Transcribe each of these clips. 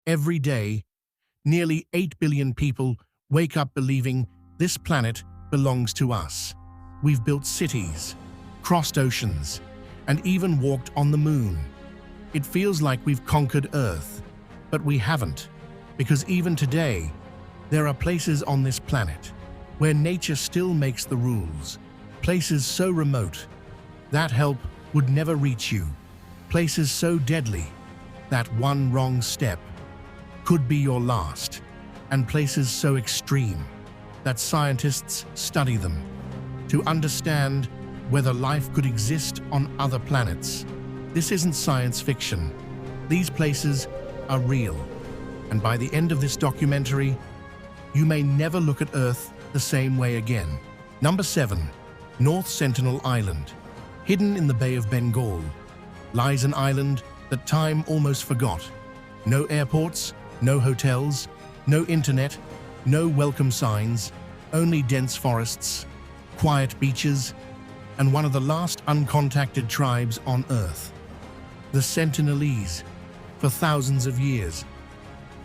Every day, nearly 8 billion people wake up believing this planet belongs to us. We've built cities, crossed oceans, and even walked on the moon. It feels like we've conquered Earth, but we haven't, because even today, there are places on this planet where nature still makes the rules. Places so remote that help would never reach you. Places so deadly that one wrong step could be your last. And places so extreme that scientists study them to understand whether life could exist on other planets. This isn't science fiction. These places are real. And by the end of this documentary, you may never look at Earth the same way again. Number 7. North Sentinel Island. Hidden in the Bay of Bengal lies an island that time almost forgot. No airports, no hotels, no internet, no welcome signs, only dense forests, quiet beaches, and one of the last uncontacted tribes on Earth. The Sentinelese. For thousands of years,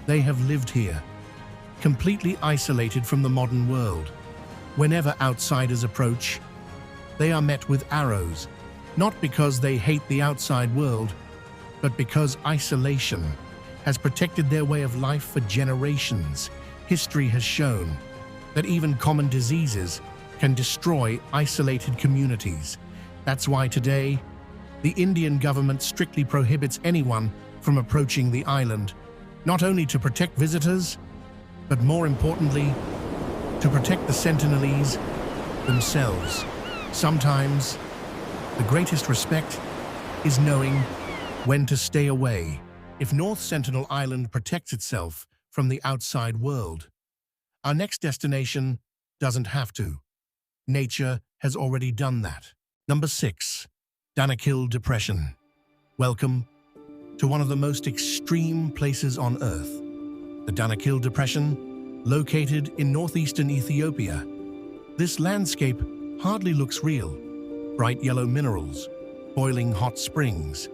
they have lived here, completely isolated from the modern world. Whenever outsiders approach, they are met with arrows, not because they hate the outside world, but because isolation has protected their way of life for generations. History has shown that even common diseases can destroy isolated communities. That's why today, the Indian government strictly prohibits anyone from approaching the island, not only to protect visitors, but more importantly, to protect the Sentinelese themselves. Sometimes, the greatest respect is knowing when to stay away. If North Sentinel Island protects itself from the outside world, our next destination doesn't have to. Nature has already done that. Number 6. Danakil Depression. Welcome to one of the most extreme places on Earth. The Danakil Depression, located in northeastern Ethiopia. This landscape hardly looks real. Bright yellow minerals, boiling hot springs,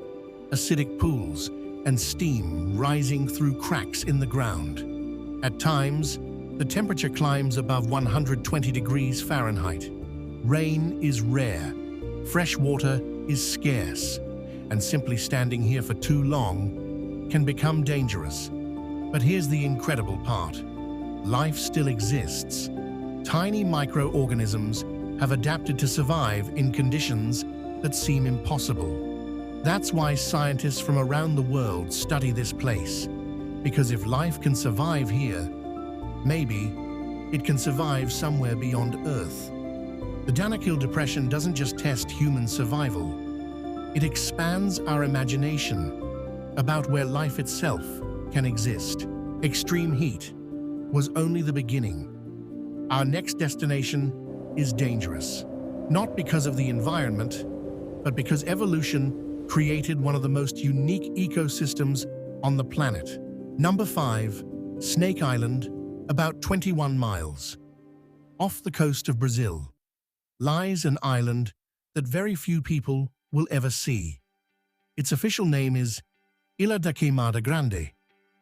acidic pools, and steam rising through cracks in the ground. At times, the temperature climbs above 120 degrees Fahrenheit. Rain is rare, fresh water is scarce, and simply standing here for too long can become dangerous. But here's the incredible part. Life still exists. Tiny microorganisms have adapted to survive in conditions that seem impossible. That's why scientists from around the world study this place. Because if life can survive here, maybe it can survive somewhere beyond Earth. The Danakil Depression doesn't just test human survival. It expands our imagination about where life itself can exist. Extreme heat was only the beginning. Our next destination is dangerous, not because of the environment, but because evolution created one of the most unique ecosystems on the planet. Number 5. Snake Island, about 21 miles. Off the coast of Brazil lies an island that very few people will ever see. Its official name is Ilha da Queimada Grande,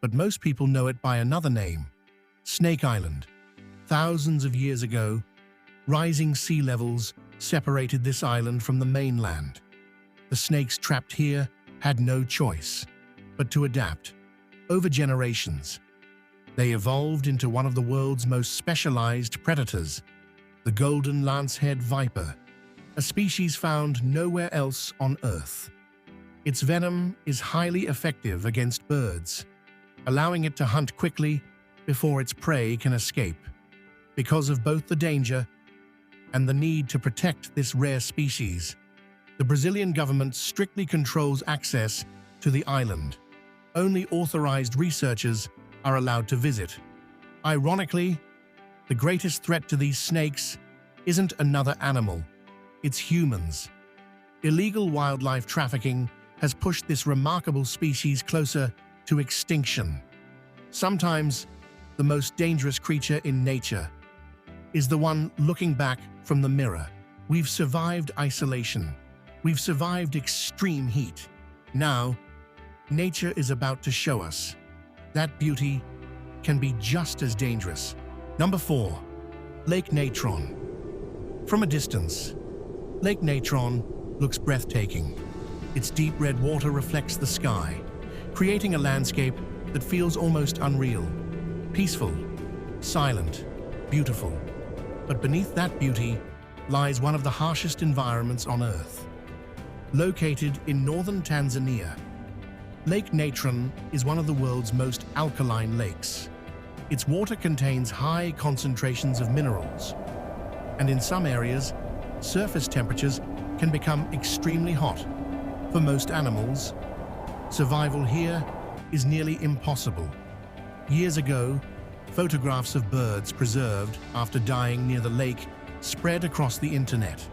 but most people know it by another name, Snake Island. Thousands of years ago, rising sea levels separated this island from the mainland. The snakes trapped here had no choice but to adapt. Over generations, they evolved into one of the world's most specialized predators, the golden lancehead viper, a species found nowhere else on Earth. Its venom is highly effective against birds, allowing it to hunt quickly before its prey can escape. Because of both the danger and the need to protect this rare species, the Brazilian government strictly controls access to the island. Only authorized researchers are allowed to visit. Ironically, the greatest threat to these snakes isn't another animal, it's humans. Illegal wildlife trafficking has pushed this remarkable species closer to extinction. Sometimes, the most dangerous creature in nature is the one looking back from the mirror. We've survived isolation. We've survived extreme heat. Now, nature is about to show us that beauty can be just as dangerous. Number 4. Lake Natron. From a distance, Lake Natron looks breathtaking. Its deep red water reflects the sky, creating a landscape that feels almost unreal. Peaceful, silent, beautiful. But beneath that beauty lies one of the harshest environments on Earth. Located in northern Tanzania, Lake Natron is one of the world's most alkaline lakes. Its water contains high concentrations of minerals, and in some areas, surface temperatures can become extremely hot. For most animals, survival here is nearly impossible. Years ago, photographs of birds preserved after dying near the lake spread across the internet.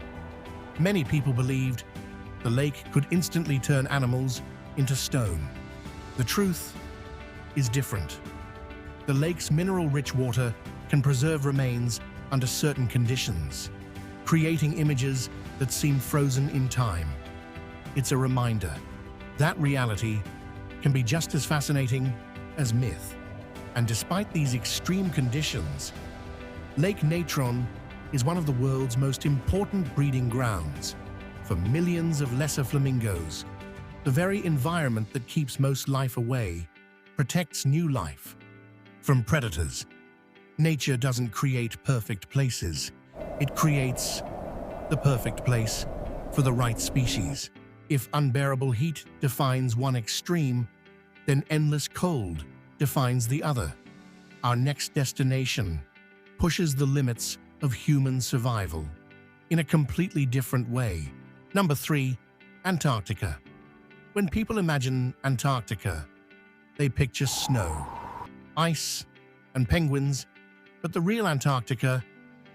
Many people believed the lake could instantly turn animals into stone. The truth is different. The lake's mineral-rich water can preserve remains under certain conditions, creating images that seem frozen in time. It's a reminder that reality can be just as fascinating as myth. And despite these extreme conditions, Lake Natron is one of the world's most important breeding grounds for millions of lesser flamingos. The very environment that keeps most life away protects new life from predators. Nature doesn't create perfect places. It creates the perfect place for the right species. If unbearable heat defines one extreme, then endless cold defines the other. Our next destination pushes the limits of human survival in a completely different way. Number 3. Antarctica. When people imagine Antarctica, they picture snow, ice, and penguins, but the real Antarctica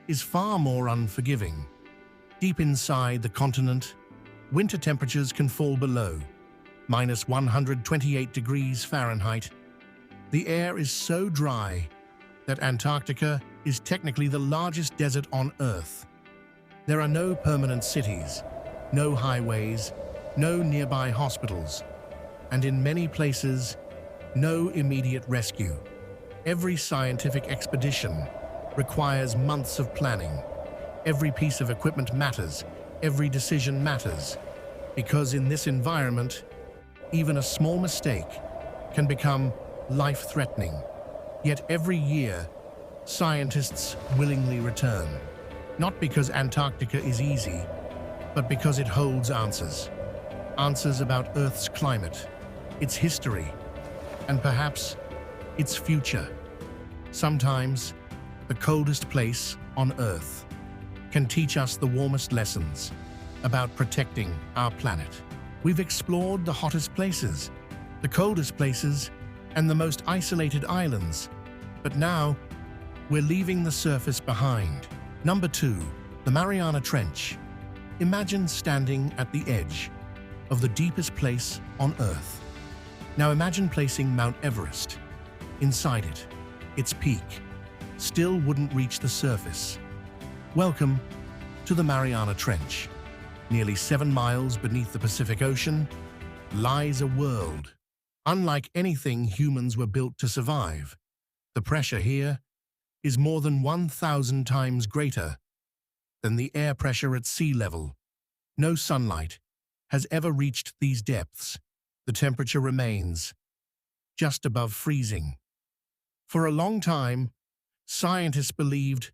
is far more unforgiving. Deep inside the continent, winter temperatures can fall below -128 degrees Fahrenheit. The air is so dry that Antarctica is technically the largest desert on Earth. There are no permanent cities, no highways, no nearby hospitals, and in many places, no immediate rescue. Every scientific expedition requires months of planning. Every piece of equipment matters, every decision matters, because in this environment, even a small mistake can become life-threatening. Yet every year, scientists willingly return, not because Antarctica is easy, but because it holds answers. Answers about Earth's climate, its history, and perhaps its future. Sometimes, the coldest place on Earth can teach us the warmest lessons about protecting our planet. We've explored the hottest places, the coldest places, and the most isolated islands, but now we're leaving the surface behind. Number 2. The Mariana Trench. Imagine standing at the edge of the deepest place on Earth. Now imagine placing Mount Everest inside it. Its peak still wouldn't reach the surface. Welcome to the Mariana Trench. Nearly 7 miles beneath the Pacific Ocean lies a world unlike anything humans were built to survive. The pressure here is more than 1,000 times greater than the air pressure at sea level. No sunlight has ever reached these depths. The temperature remains just above freezing. For a long time, scientists believed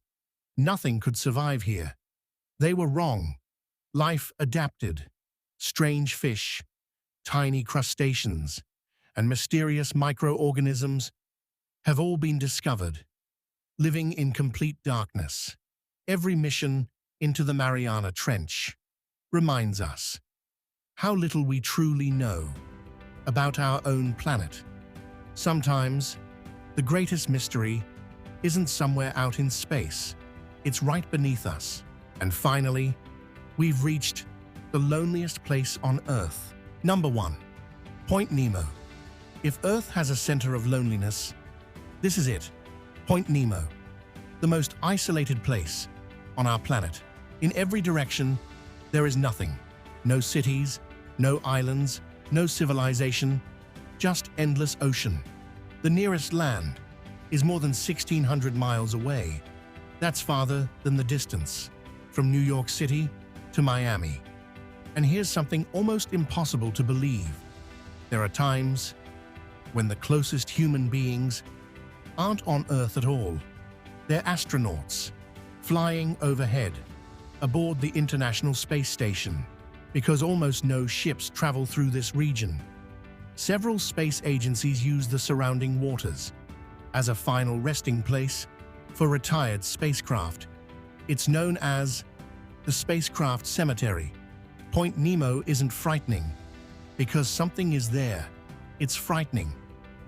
nothing could survive here. They were wrong. Life adapted. Strange fish, tiny crustaceans, and mysterious microorganisms have all been discovered, living in complete darkness. Every mission into the Mariana Trench reminds us how little we truly know about our own planet. Sometimes, the greatest mystery isn't somewhere out in space. It's right beneath us. And finally, we've reached the loneliest place on Earth. Number 1. Point Nemo. If Earth has a center of loneliness, this is it. Point Nemo. The most isolated place on our planet. In every direction, there is nothing. No cities, no islands, no civilization, just endless ocean. The nearest land is more than 1,600 miles away. That's farther than the distance from New York City to Miami. And here's something almost impossible to believe. There are times when the closest human beings aren't on Earth at all. They're astronauts flying overhead aboard the International Space Station because almost no ships travel through this region. Several space agencies use the surrounding waters as a final resting place for retired spacecraft. It's known as the Spacecraft Cemetery. Point Nemo isn't frightening because something is there. It's frightening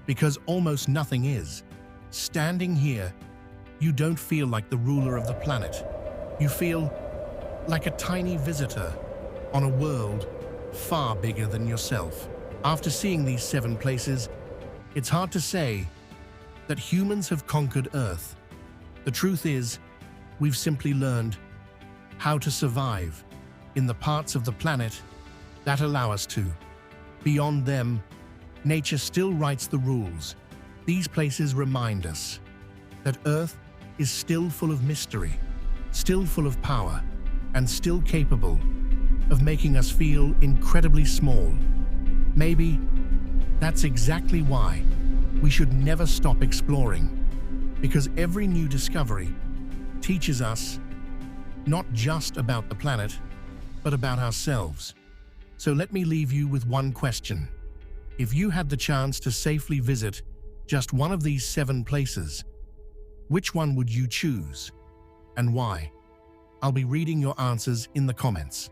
because almost nothing is. Standing here, you don't feel like the ruler of the planet. You feel like a tiny visitor on a world far bigger than yourself. After seeing these 7 places, it's hard to say that humans have conquered Earth. The truth is, we've simply learned how to survive in the parts of the planet that allow us to. Beyond them, nature still writes the rules. These places remind us that Earth is still full of mystery, still full of power, and still capable of making us feel incredibly small. Maybe that's exactly why we should never stop exploring, because every new discovery teaches us not just about the planet, but about ourselves. So let me leave you with one question. If you had the chance to safely visit just one of these 7 places, which one would you choose and why? I'll be reading your answers in the comments.